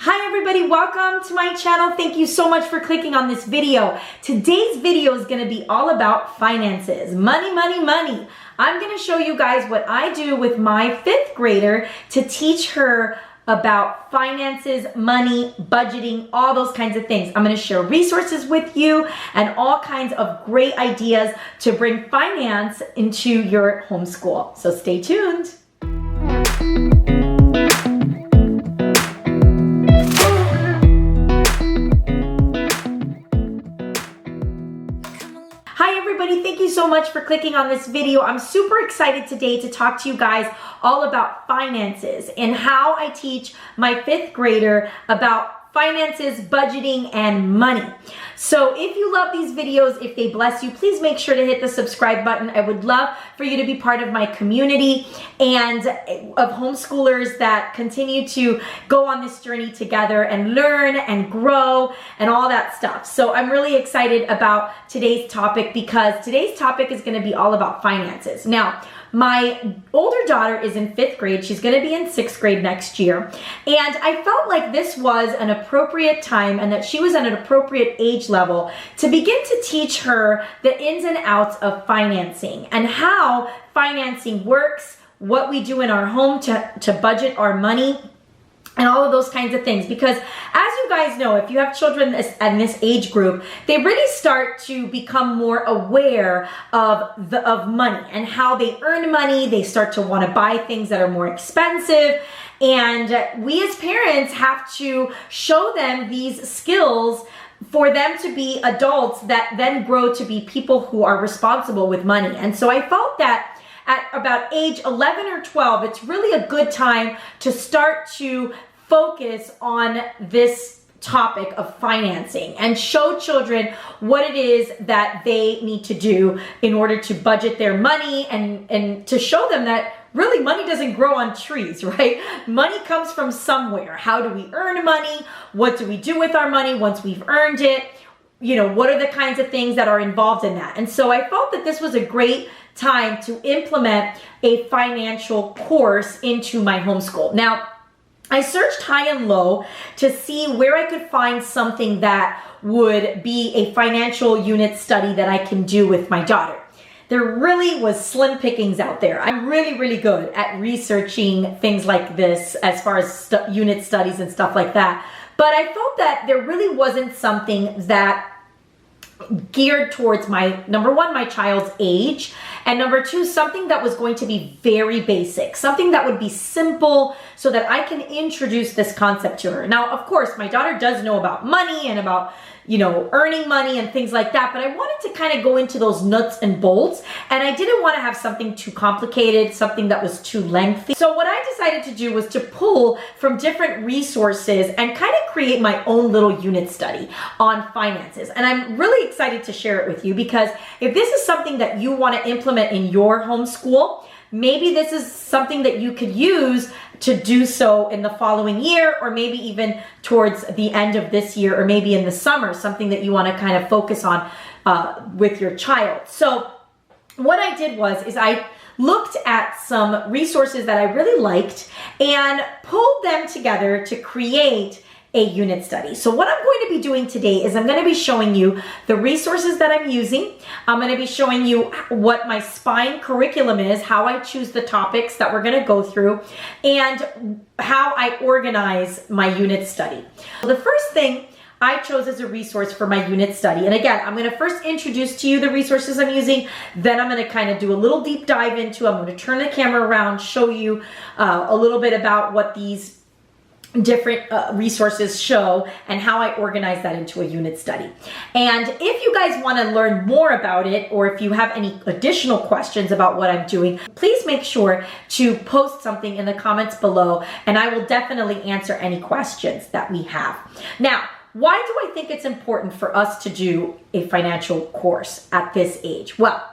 Hi everybody, welcome to my channel. Thank you so much for clicking on this video. Today's video is going to be all about finances. Money, money, money. I'm going to show you guys what I do with my 5th grader to teach her about finances, money, budgeting, all those kinds of things. I'm going to share resources with you and all kinds of great ideas to bring finance into your homeschool. So stay tuned. Hi everybody, thank you so much for clicking on this video. I'm super excited today to talk to you guys all about finances and how I teach my 5th grader about finances, budgeting, and money. So if you love these videos, if they bless you, please make sure to hit the subscribe button. I would love for you to be part of my community and of homeschoolers that continue to go on this journey together and learn and grow and all that stuff. So I'm really excited about today's topic because today's topic is going to be all about finances. Now, my older daughter is in 5th grade. She's going to be in 6th grade next year. And I felt like this was an appropriate time and that she was at an appropriate age level to begin to teach her the ins and outs of financing and how financing works, what we do in our home to budget our money, and all of those kinds of things. Because as you guys know, if you have children in this age group, they really start to become more aware of money and how they earn money. They start to want to buy things that are more expensive. And we as parents have to show them these skills for them to be adults that then grow to be people who are responsible with money. And so I felt that at about age 11 or 12, it's really a good time to start to focus on this topic of financing and show children what it is that they need to do in order to budget their money and to show them that really money doesn't grow on trees, right? Money comes from somewhere. How do we earn money? What do we do with our money once we've earned it? You know, what are the kinds of things that are involved in that? And so I felt that this was a great time to implement a financial course into my homeschool. Now, I searched high and low to see where I could find something that would be a financial unit study that I can do with my daughter. There really was slim pickings out there. I'm really, really good at researching things like this as far as unit studies and stuff like that. But I felt that there really wasn't something that geared towards number one, my child's age, and number two, something that was going to be very basic, something that would be simple so that I can introduce this concept to her. Now, of course, my daughter does know about money and about, you know, earning money and things like that, but I wanted to kind of go into those nuts and bolts, and I didn't want to have something too complicated, something that was too lengthy. So what I decided to do was to pull from different resources and kind of create my own little unit study on finances. And I'm really excited to share it with you because if this is something that you want to implement in your homeschool, maybe this is something that you could use to do so in the following year, or maybe even towards the end of this year, or maybe in the summer, something that you want to kind of focus on with your child. So what I did is I looked at some resources that I really liked and pulled them together to create a unit study. So what I'm going to be doing today is I'm going to be showing you the resources that I'm using. I'm going to be showing you what my spine curriculum is, how I choose the topics that we're going to go through, and how I organize my unit study. The first thing I chose as a resource for my unit study, and again, I'm going to first introduce to you the resources I'm using, then I'm going to kind of do a little deep dive into, I'm going to turn the camera around, show you a little bit about what these different resources show and how I organize that into a unit study. And if you guys want to learn more about it, or if you have any additional questions about what I'm doing, please make sure to post something in the comments below, and I will definitely answer any questions that we have. Now, why do I think it's important for us to do a financial course at this age? Well,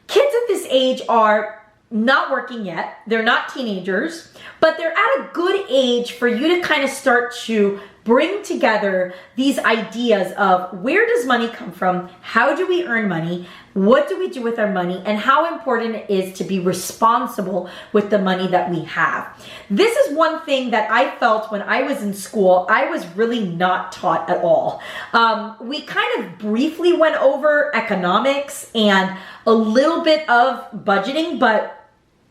kids at this age are not working yet. They're not teenagers, but they're at a good age for you to kind of start to bring together these ideas of where does money come from, how do we earn money, what do we do with our money, and how important it is to be responsible with the money that we have. This is one thing that I felt when I was in school, I was really not taught at all. We kind of briefly went over economics and a little bit of budgeting, but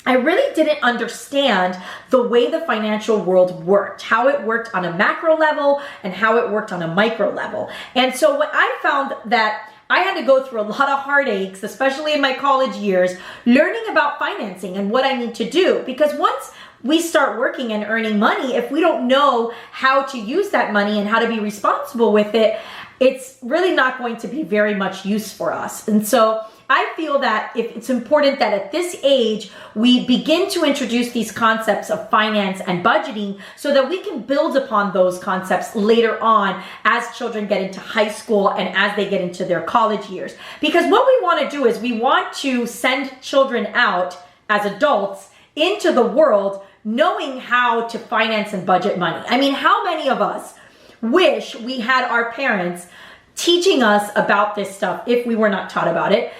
I really didn't understand the way the financial world worked, how it worked on a macro level and how it worked on a micro level. And so what I found that I had to go through a lot of heartaches, especially in my college years, learning about financing and what I need to do. Because once we start working and earning money, if we don't know how to use that money and how to be responsible with it, it's really not going to be very much use for us. And so I feel that it's important that at this age, we begin to introduce these concepts of finance and budgeting so that we can build upon those concepts later on as children get into high school and as they get into their college years. Because what we want to do is we want to send children out as adults into the world knowing how to finance and budget money. I mean, how many of us wish we had our parents teaching us about this stuff if we were not taught about it?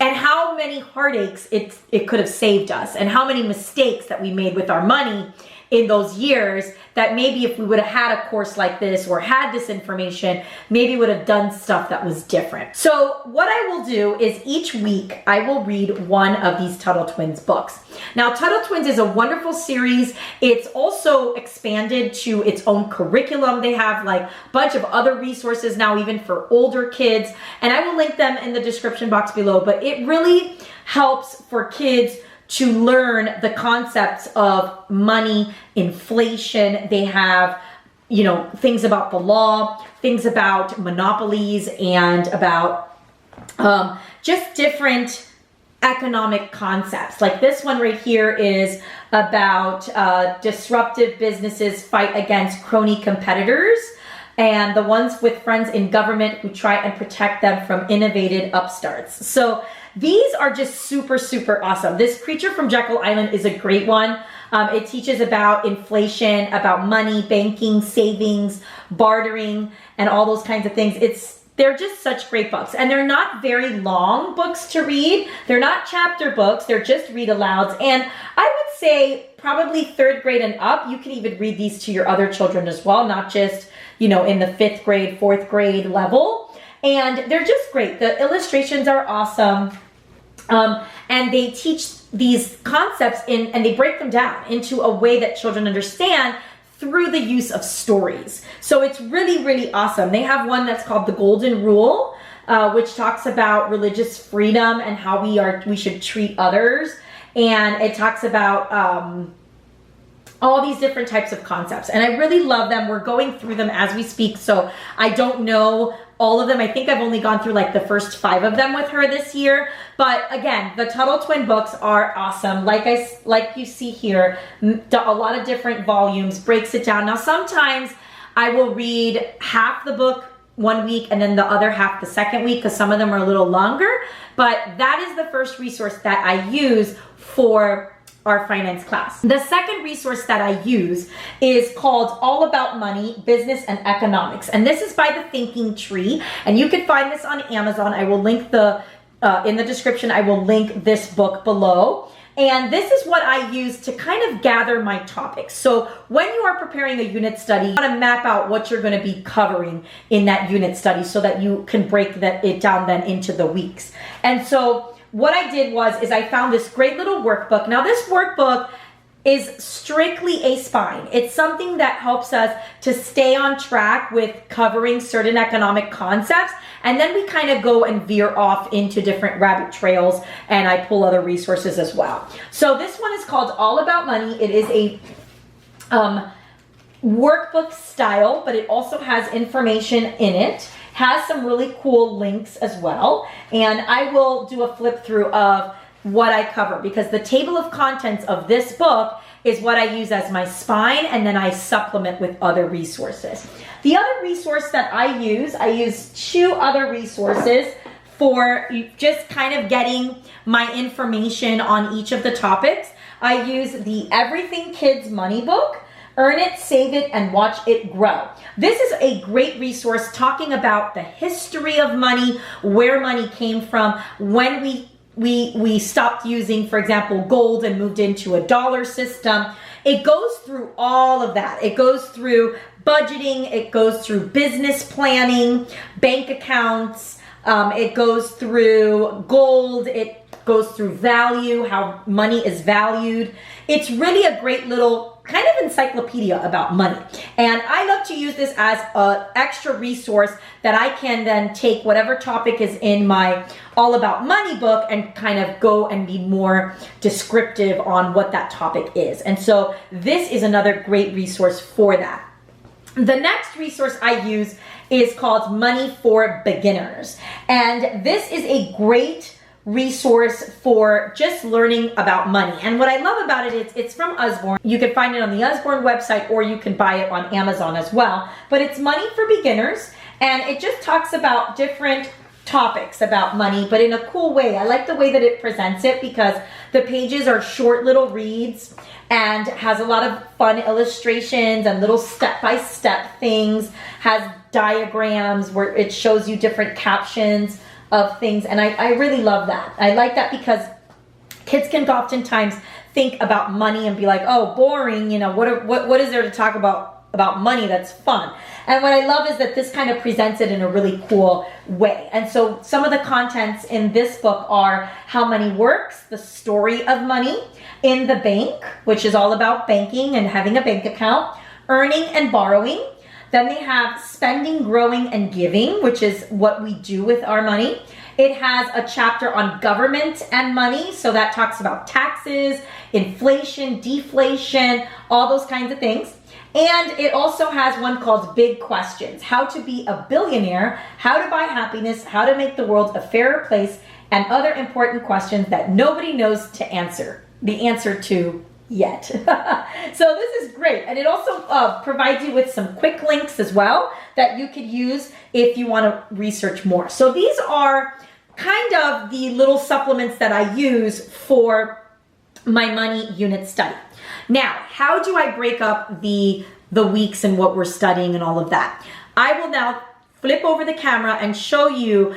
And how many heartaches it could have saved us, and how many mistakes that we made with our money in those years that maybe if we would have had a course like this or had this information, maybe would have done stuff that was different. So what I will do is each week I will read one of these Tuttle Twins books. Now, Tuttle Twins is a wonderful series. It's also expanded to its own curriculum. They have like a bunch of other resources now, even for older kids, and I will link them in the description box below, but it really helps for kids to learn the concepts of money, inflation. They have, you know, things about the law, things about monopolies, and about just different economic concepts. Like this one right here is about disruptive businesses fight against crony competitors, and the ones with friends in government who try and protect them from innovative upstarts. So these are just super, super awesome. This Creature from Jekyll Island is a great one. It teaches about inflation, about money, banking, savings, bartering, and all those kinds of things. They're just such great books, and they're not very long books to read. They're not chapter books. They're just read alouds. And I would say probably 3rd grade and up, you can even read these to your other children as well, not just, you know, in the 5th grade, 4th grade level. And they're just great. The illustrations are awesome. And they teach these concepts and they break them down into a way that children understand through the use of stories. So it's really, really awesome. They have one that's called The Golden Rule, which talks about religious freedom and how we should treat others. And it talks about all these different types of concepts. And I really love them. We're going through them as we speak, so I don't know all of them. I think I've only gone through like the first 5 of them with her this year. But again, the Tuttle Twin books are awesome. Like you see here, a lot of different volumes, breaks it down. Now, sometimes I will read half the book one week and then the other half the second week because some of them are a little longer. But that is the first resource that I use for our finance class. The second resource that I use is called All About Money, Business and Economics. And this is by The Thinking Tree. And you can find this on Amazon. I will link in the description, I will link this book below. And this is what I use to kind of gather my topics. So when you are preparing a unit study, you want to map out what you're going to be covering in that unit study so that you can break it down then into the weeks. And so what I did is I found this great little workbook. Now this workbook is strictly a spine. It's something that helps us to stay on track with covering certain economic concepts. And then we kind of go and veer off into different rabbit trails, and I pull other resources as well. So this one is called All About Money. It is a workbook style, but it also has information in it. Has some really cool links as well. And I will do a flip through of what I cover because the table of contents of this book is what I use as my spine, and then I supplement with other resources. The other resource that I use 2 other resources for just kind of getting my information on each of the topics. I use the Everything Kids Money book, Earn it, save it, and watch it grow. This is a great resource talking about the history of money, where money came from, when we stopped using, for example, gold and moved into a dollar system. It goes through all of that. It goes through budgeting, it goes through business planning, bank accounts, it goes through gold, it goes through value, how money is valued. It's really a great little kind of encyclopedia about money. And I love to use this as an extra resource that I can then take whatever topic is in my All About Money book and kind of go and be more descriptive on what that topic is. And so this is another great resource for that. The next resource I use is called Money for Beginners. And this is a great resource for just learning about money. And what I love about it is it's from Usborne. You can find it on the Usborne website, or you can buy it on Amazon as well. But it's Money for Beginners, and it just talks about different topics about money, but in a cool way. I like the way that it presents it because the pages are short little reads and has a lot of fun illustrations and little step-by-step things, has diagrams where it shows you different captions of things, and I really love that. I like that because kids can oftentimes think about money and be like, oh, boring, you know, what is there to talk about money that's fun? And what I love is that this kind of presents it in a really cool way. And so some of the contents in this book are how money works, the story of money, in the bank, which is all about banking and having a bank account, earning and borrowing. Then they have spending, growing, and giving, which is what we do with our money. It has a chapter on government and money, so that talks about taxes, inflation, deflation, all those kinds of things. And it also has one called Big Questions: how to be a billionaire, how to buy happiness, how to make the world a fairer place, and other important questions that nobody knows the answer to yet. So this is great. And it also provides you with some quick links as well that you could use if you want to research more. So these are kind of the little supplements that I use for my money unit study. Now, how do I break up the weeks and what we're studying and all of that? I will now flip over the camera and show you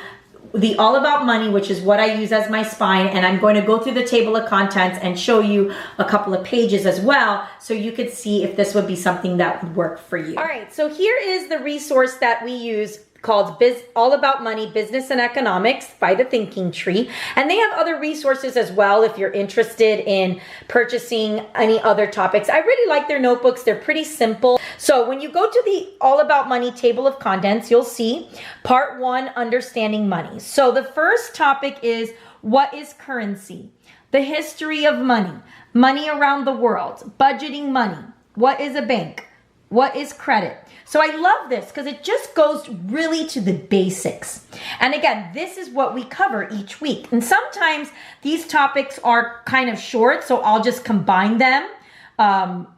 the All About Money, which is what I use as my spine, and I'm going to go through the table of contents and show you a couple of pages as well, so you could see if this would be something that would work for you. All right, so here is the resource that we use called All About Money, Business and Economics by the Thinking Tree. And they have other resources as well if you're interested in purchasing any other topics. I really like their notebooks. They're pretty simple. So when you go to the All About Money table of contents, you'll see Part 1, Understanding Money. So the first topic is, what is currency? The history of money, money around the world, budgeting money. What is a bank? What is credit? So I love this because it just goes really to the basics. And again, this is what we cover each week. And sometimes these topics are kind of short, so I'll just combine them.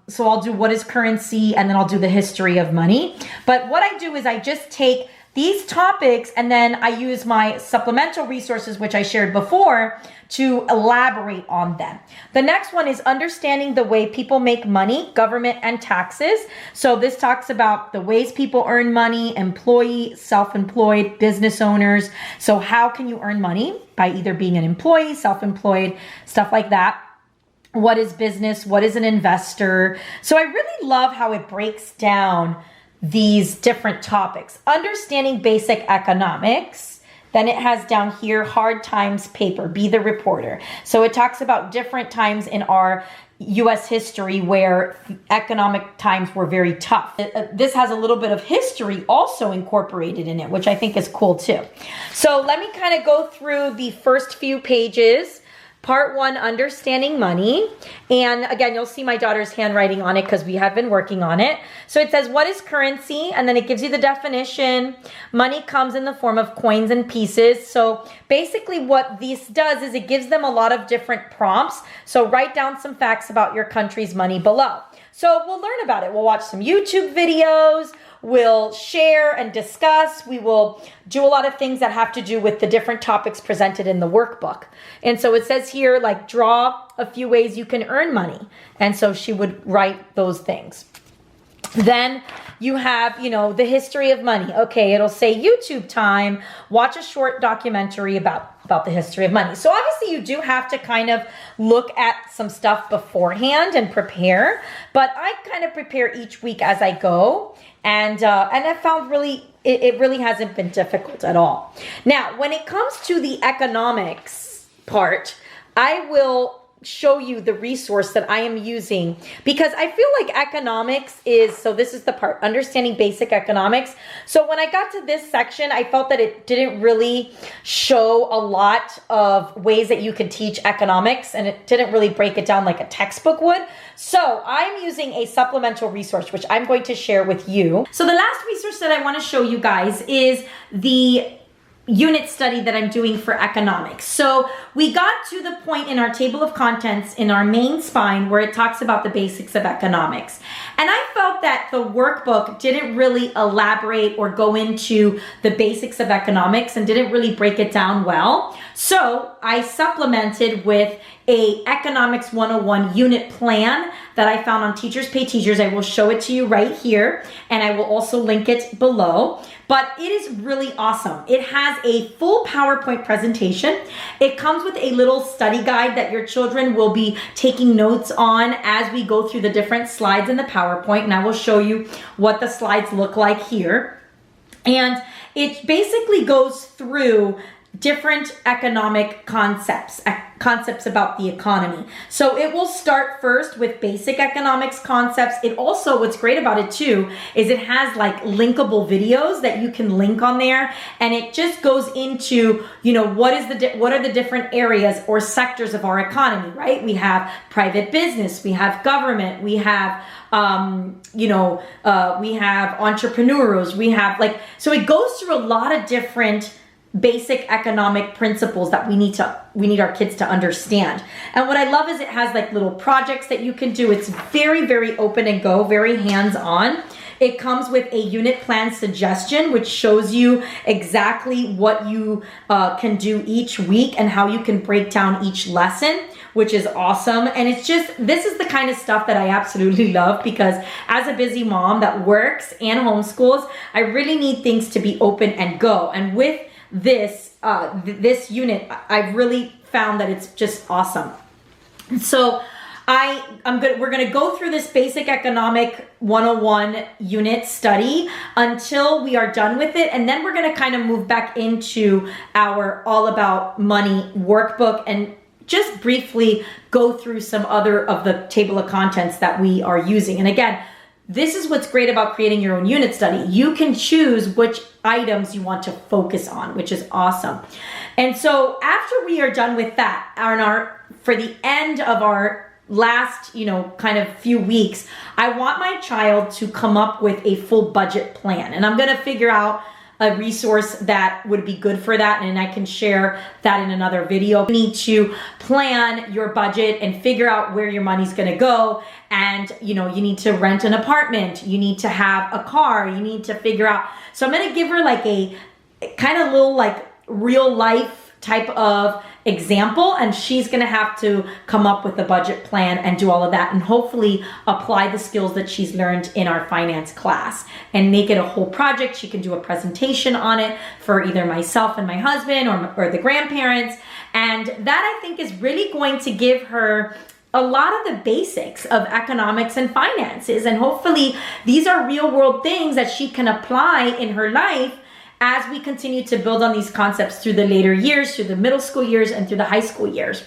So I'll do what is currency, and then I'll do the history of money. But what I do is I just take these topics and then I use my supplemental resources, which I shared before, to elaborate on them. The next one is understanding the way people make money, government and taxes. So this talks about the ways people earn money, employee, self-employed, business owners. So how can you earn money? By either being an employee, self-employed, stuff like that. What is business? What is an investor? So I really love how it breaks down these different topics. Understanding basic economics. Then it has down here, hard times paper, be the reporter. So it talks about different times in our U.S. history where economic times were very tough. This has a little bit of history also incorporated in it, which I think is cool too. So let me kind of go through the first few pages. Part 1, Understanding Money. And again, you'll see my daughter's handwriting on it because we have been working on it. So it says, what is currency? And then it gives you the definition. Money comes in the form of coins and pieces. So basically what this does is it gives them a lot of different prompts. So write down some facts about your country's money below. So we'll learn about it. We'll watch some YouTube videos. We'll share and discuss. We will do a lot of things that have to do with the different topics presented in the workbook. And so it says here, like, draw a few ways you can earn money. And so she would write those things. Then you have, the history of money. Okay, it'll say YouTube time, watch a short documentary about the history of money. So obviously you do have to kind of look at some stuff beforehand and prepare, but I kind of prepare each week as I go. And I've found it really hasn't been difficult at all. Now, when it comes to the economics part, I will show you the resource that I am using, because I feel like economics so this is the part, understanding basic economics. So when I got to this section, I felt that it didn't really show a lot of ways that you could teach economics, and it didn't really break it down like a textbook would. So I'm using a supplemental resource, which I'm going to share with you. So the last resource that I want to show you guys is the unit study that I'm doing for economics. So we got to the point in our table of contents in our main spine where it talks about the basics of economics. And I felt that the workbook didn't really elaborate or go into the basics of economics and didn't really break it down well. So I supplemented with a Economics 101 unit plan that I found on Teachers Pay Teachers. I will show it to you right here, and I will also link it below. But it is really awesome. It has a full PowerPoint presentation. It comes with a little study guide that your children will be taking notes on as we go through the different slides in the PowerPoint, and I will show you what the slides look like here. And it basically goes through different economic concepts about the economy. So it will start first with basic economics concepts. It also, what's great about it too, is it has like linkable videos that you can link on there, and it just goes into, what are the different areas or sectors of our economy, right? We have private business, we have government, we have we have entrepreneurs, we have so it goes through a lot of different basic economic principles that we need our kids to understand. And what I love is it has like little projects that you can do. It's very, very open and go, very hands-on. It comes with a unit plan suggestion, which shows you exactly what you can do each week and how you can break down each lesson, which is awesome. And this is the kind of stuff that I absolutely love, because as a busy mom that works and homeschools, I really need things to be open and go. And with this unit, I've really found that it's just awesome. So we're gonna go through this basic economic 101 unit study until we are done with it, and then we're gonna kind of move back into our All About Money workbook and just briefly go through some other of the table of contents that we are using. And again, this is what's great about creating your own unit study. You can choose which items you want to focus on, which is awesome. And so after we are done with that, for the end of our last, kind of few weeks, I want my child to come up with a full budget plan. And I'm going to figure out a resource that would be good for that, and I can share that in another video. You need to plan your budget and figure out where your money's going to go. And you need to rent an apartment, you need to have a car, you need to figure out. So I'm going to give her like a kind of little like real life type of example, and she's going to have to come up with a budget plan and do all of that, and hopefully apply the skills that she's learned in our finance class and make it a whole project. She can do a presentation on it for either myself and my husband or the grandparents, and that I think is really going to give her a lot of the basics of economics and finances, and hopefully these are real world things that she can apply in her life as we continue to build on these concepts through the later years, through the middle school years, and through the high school years.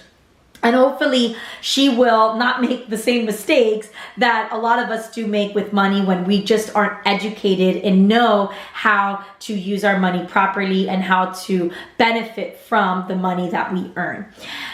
And hopefully she will not make the same mistakes that a lot of us do make with money when we just aren't educated and know how to use our money properly and how to benefit from the money that we earn.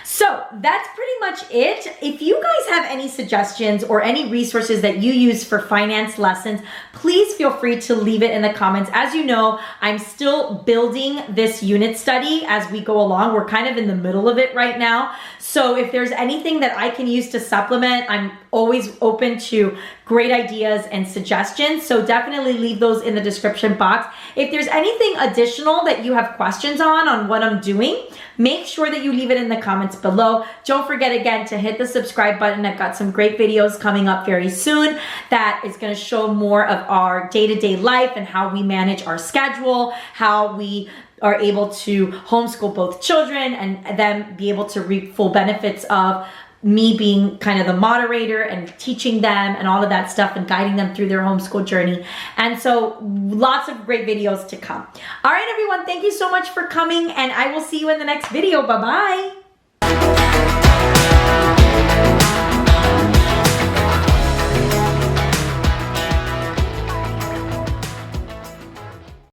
So that's pretty much it. If you guys have any suggestions or any resources that you use for finance lessons, please feel free to leave it in the comments. As you know, I'm still building this unit study as we go along. We're kind of in the middle of it right now. So if there's anything that I can use to supplement, I'm always open to great ideas and suggestions. So definitely leave those in the description box. If there's anything additional that you have questions on what I'm doing, make sure that you leave it in the comments below. Don't forget again to hit the subscribe button. I've got some great videos coming up very soon that is going to show more of our day-to-day life and how we manage our schedule, how we are able to homeschool both children and then be able to reap full benefits of me being kind of the moderator and teaching them and all of that stuff and guiding them through their homeschool journey. And so lots of great videos to come. All right, everyone, thank you so much for coming, and I will see you in the next video. Bye-bye.